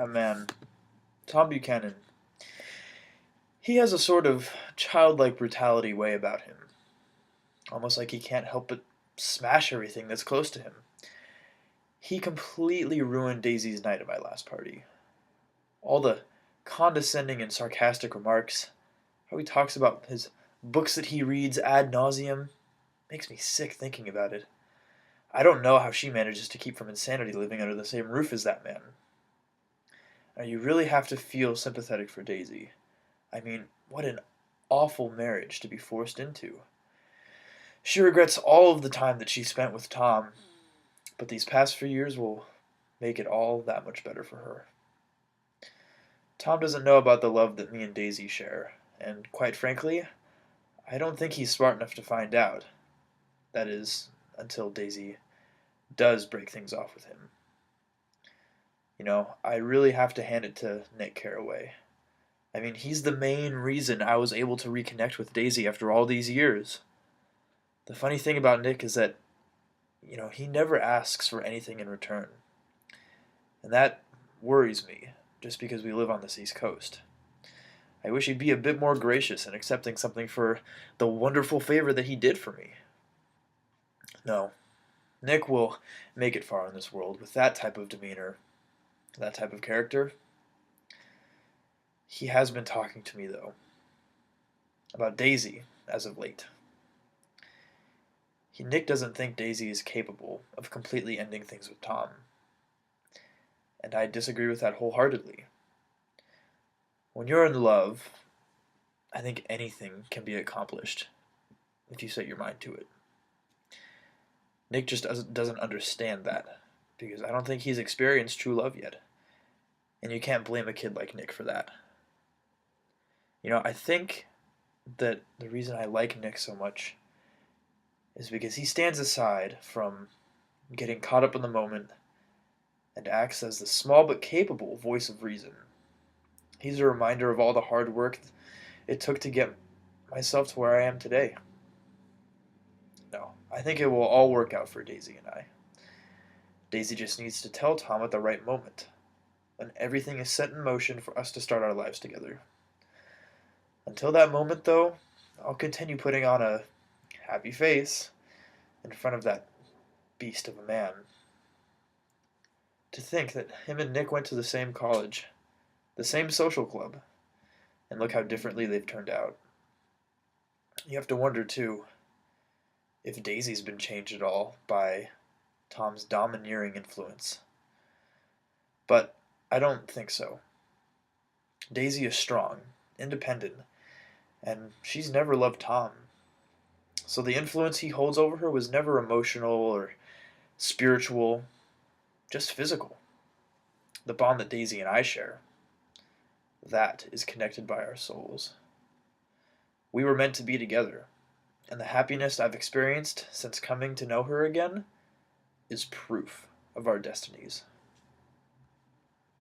Man, Tom Buchanan, he has a sort of childlike brutality way about him. Almost like he can't help but smash everything that's close to him. He completely ruined Daisy's night at my last party. All the condescending and sarcastic remarks, how he talks about his books that he reads ad nauseum, makes me sick thinking about it. I don't know how she manages to keep from insanity living under the same roof as that man. Now, you really have to feel sympathetic for Daisy. I mean, what an awful marriage to be forced into. She regrets all of the time that she spent with Tom, but these past few years will make it all that much better for her. Tom doesn't know about the love that me and Daisy share, and quite frankly, I don't think he's smart enough to find out. That is, until Daisy does break things off with him. I really have to hand it to Nick Carraway. I mean, he's the main reason I was able to reconnect with Daisy after all these years. The funny thing about Nick is that, he never asks for anything in return. And that worries me, just because we live on this East Coast. I wish he'd be a bit more gracious in accepting something for the wonderful favor that he did for me. No, Nick will make it far in this world with that type of demeanor, that type of character. He has been talking to me, though, about Daisy as of late. Nick doesn't think Daisy is capable of completely ending things with Tom. And I disagree with that wholeheartedly. When you're in love, I think anything can be accomplished if you set your mind to it. Nick just doesn't understand that, because I don't think he's experienced true love yet. And you can't blame a kid like Nick for that. I think that the reason I like Nick so much is because he stands aside from getting caught up in the moment and acts as the small but capable voice of reason. He's a reminder of all the hard work it took to get myself to where I am today. No, I think it will all work out for Daisy and I. Daisy just needs to tell Tom at the right moment, when everything is set in motion for us to start our lives together. Until that moment, though, I'll continue putting on a happy face in front of that beast of a man. To think that him and Nick went to the same college, the same social club, and look how differently they've turned out. You have to wonder, too, if Daisy's been changed at all by Tom's domineering influence. But I don't think so. Daisy is strong, independent, and she's never loved Tom. So the influence he holds over her was never emotional or spiritual, just physical. The bond that Daisy and I share, that is connected by our souls. We were meant to be together, and the happiness I've experienced since coming to know her again is proof of our destinies.